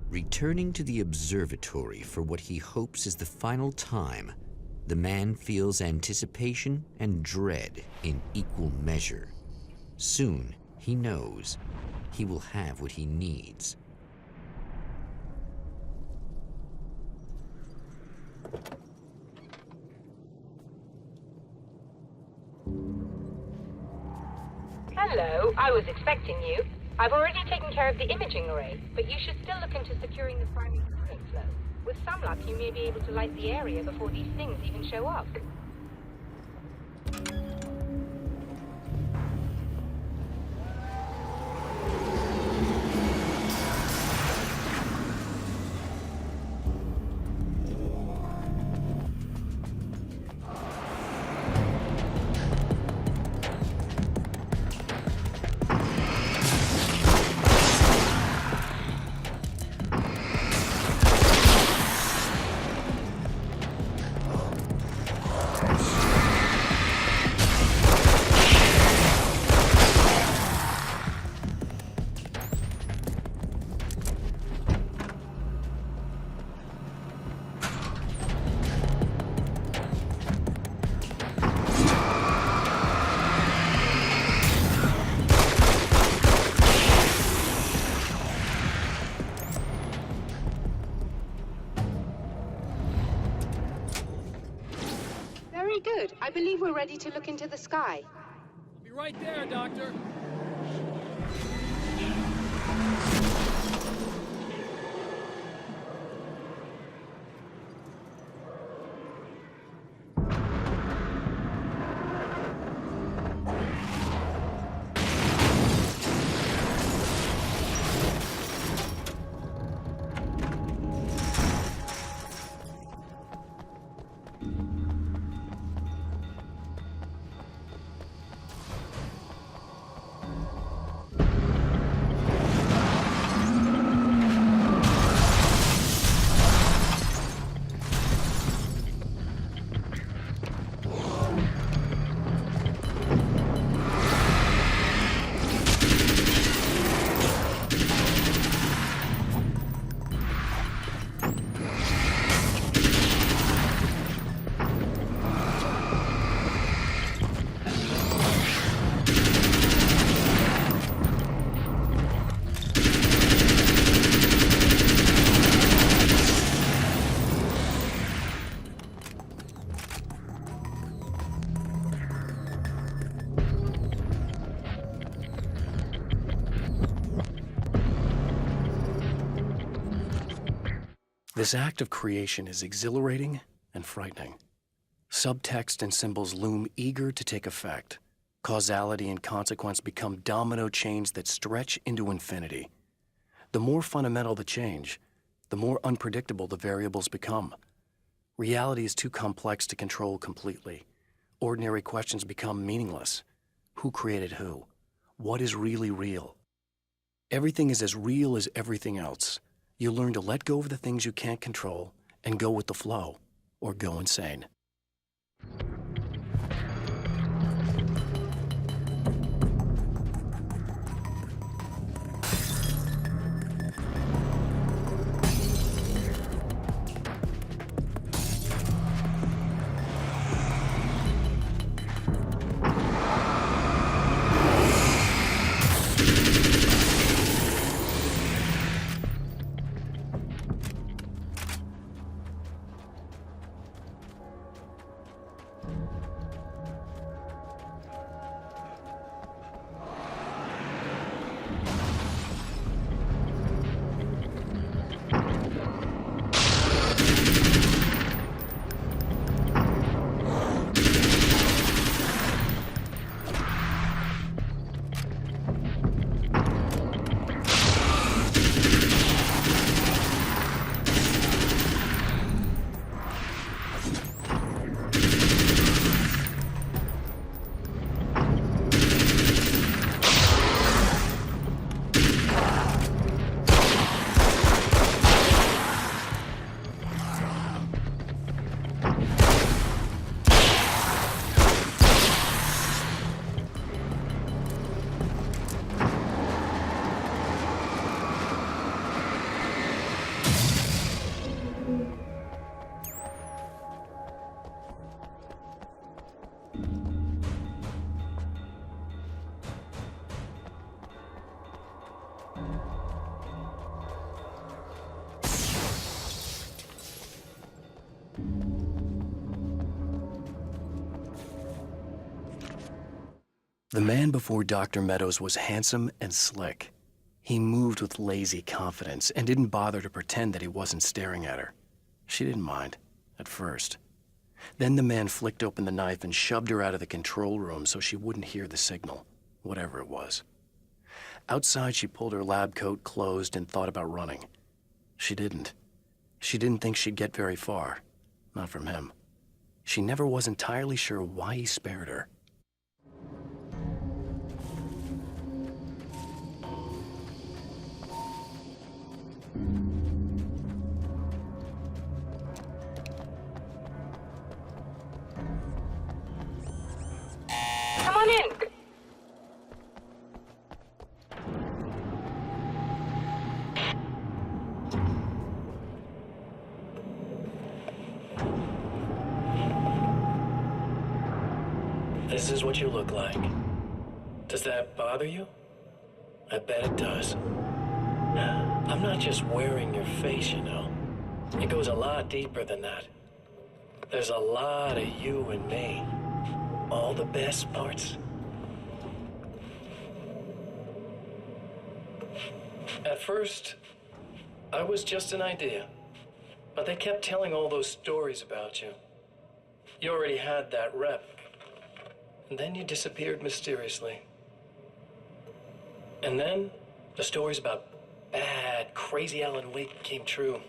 Returning to the observatory for what he hopes is the final time, the man feels anticipation and dread in equal measure. Soon, he knows, he will have what he needs. Hello, I was expecting you. I've already taken care of the imaging array, but you should still look into securing the primary cooling flow. With some luck, you may be able to light the area before these things even show up. Good. I believe we're ready to look into the sky. I'll be right there, Doctor. This act of creation is exhilarating and frightening. Subtext and symbols loom eager to take effect. Causality and consequence become domino chains that stretch into infinity. The more fundamental the change, the more unpredictable the variables become. Reality is too complex to control completely. Ordinary questions become meaningless. Who created who? What is really real? Everything is as real as everything else. You learn to let go of the things you can't control and go with the flow, or go insane. The man before Dr. Meadows was handsome and slick. He moved with lazy confidence and didn't bother to pretend that he wasn't staring at her. She didn't mind, at first. Then the man flicked open the knife and shoved her out of the control room so she wouldn't hear the signal, whatever it was. Outside, she pulled her lab coat closed and thought about running. She didn't. She didn't think she'd get very far. Not from him. She never was entirely sure why he spared her. Come on in. This is what you look like. Does that bother you? I bet it does. I'm not just wearing your face, you know. It goes a lot deeper than that. There's a lot of you and me. All the best parts. At first, I was just an idea. But they kept telling all those stories about you. You already had that rep. And then you disappeared mysteriously. And then the stories about bad, crazy Alan Wake came true.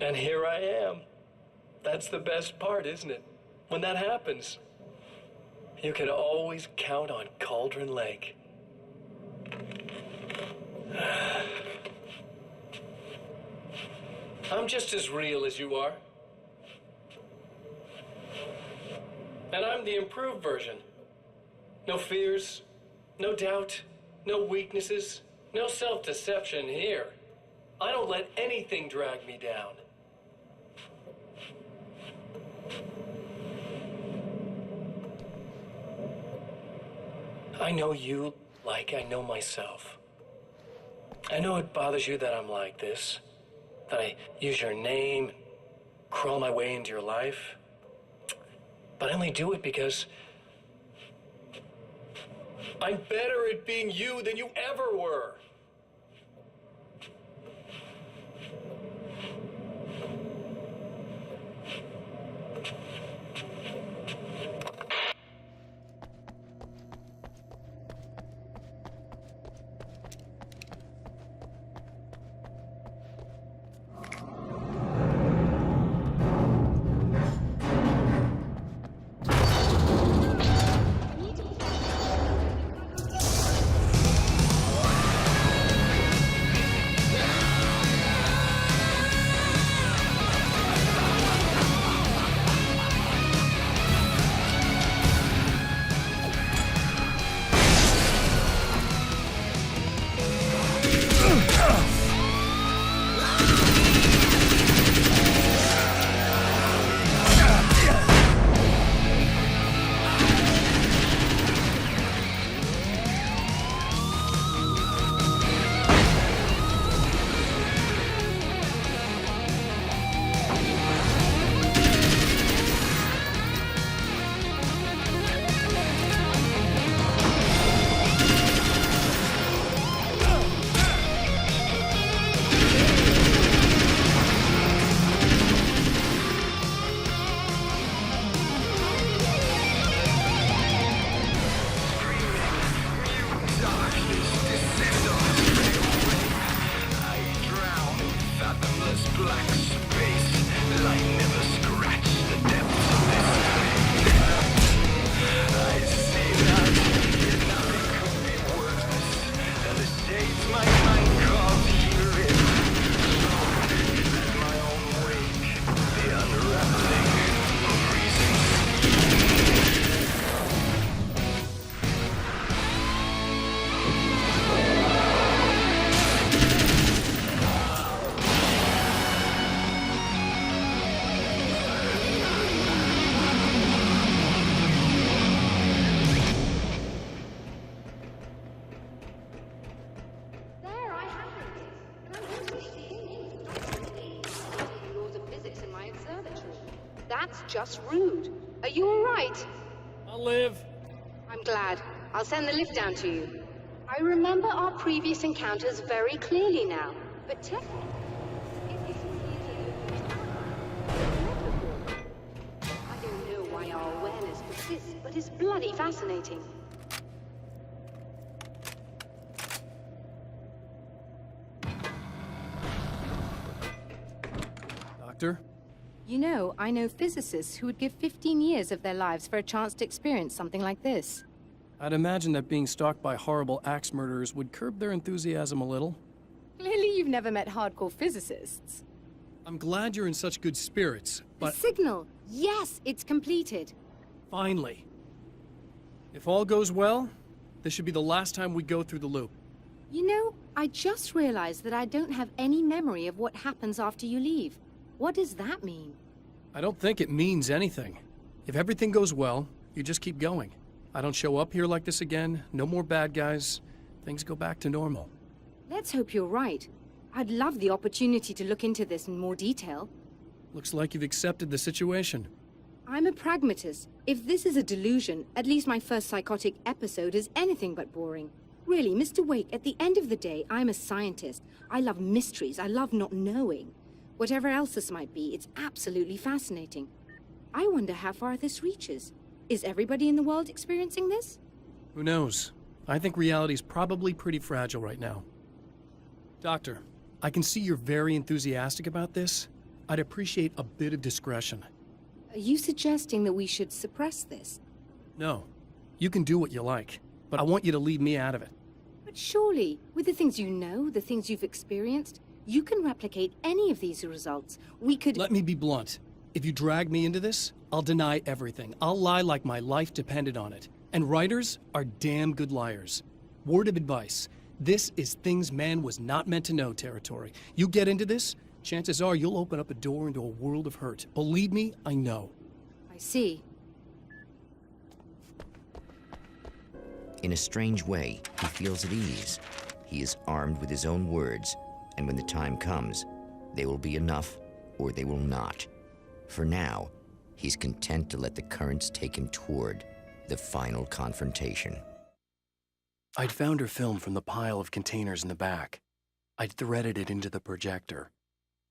And here I am. That's the best part, isn't it? When that happens, you can always count on Cauldron Lake. I'm just as real as you are. And I'm the improved version. No fears, no doubt, no weaknesses, no self-deception here. I don't let anything drag me down. I know you like I know myself. I know it bothers you that I'm like this, that I use your name, crawl my way into your life. But I only do it because I'm better at being you than you ever were. That's just rude. Are you all right? I'll live. I'm glad. I'll send the lift down to you. I remember our previous encounters very clearly now, but technically, I don't know why our awareness persists, but it's bloody fascinating. Doctor? You know, I know physicists who would give 15 years of their lives for a chance to experience something like this. I'd imagine that being stalked by horrible axe murderers would curb their enthusiasm a little. Clearly you've never met hardcore physicists. I'm glad you're in such good spirits, The but signal! Yes, it's completed. finally. If all goes well, this should be the last time we go through the loop. You know, I just realized that I don't have any memory of what happens after you leave. What does that mean? I don't think it means anything. If everything goes well, you just keep going. I don't show up here like this again, no more bad guys. Things go back to normal. Let's hope you're right. I'd love the opportunity to look into this in more detail. Looks like you've accepted the situation. I'm a pragmatist. If this is a delusion, at least my first psychotic episode is anything but boring. Really, Mr. Wake, at the end of the day, I'm a scientist. I love mysteries. I love not knowing. Whatever else this might be, it's absolutely fascinating. I wonder how far this reaches. Is everybody in the world experiencing this? Who knows? I think reality's probably pretty fragile right now. Doctor, I can see you're very enthusiastic about this. I'd appreciate a bit of discretion. Are you suggesting that we should suppress this? No, you can do what you like, but I want you to leave me out of it. But surely, with the things you know, the things you've experienced, you can replicate any of these results. We could— Let me be blunt. If you drag me into this, I'll deny everything. I'll lie like my life depended on it. And writers are damn good liars. Word of advice. This is things man was not meant to know territory. You get into this, chances are you'll open up a door into a world of hurt. Believe me, I know. I see. In a strange way, he feels at ease. He is armed with his own words, and when the time comes, they will be enough or they will not. For now, he's content to let the currents take him toward the final confrontation. I'd found her film from the pile of containers in the back. I'd threaded it into the projector.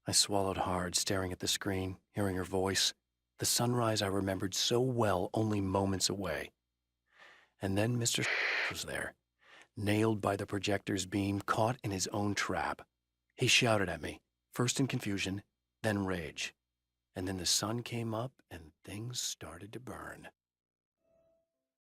I swallowed hard, staring at the screen, hearing her voice, the sunrise I remembered so well only moments away. And then Mr. was there, nailed by the projector's beam, caught in his own trap. He shouted at me, first in confusion, then rage. And then the sun came up and things started to burn.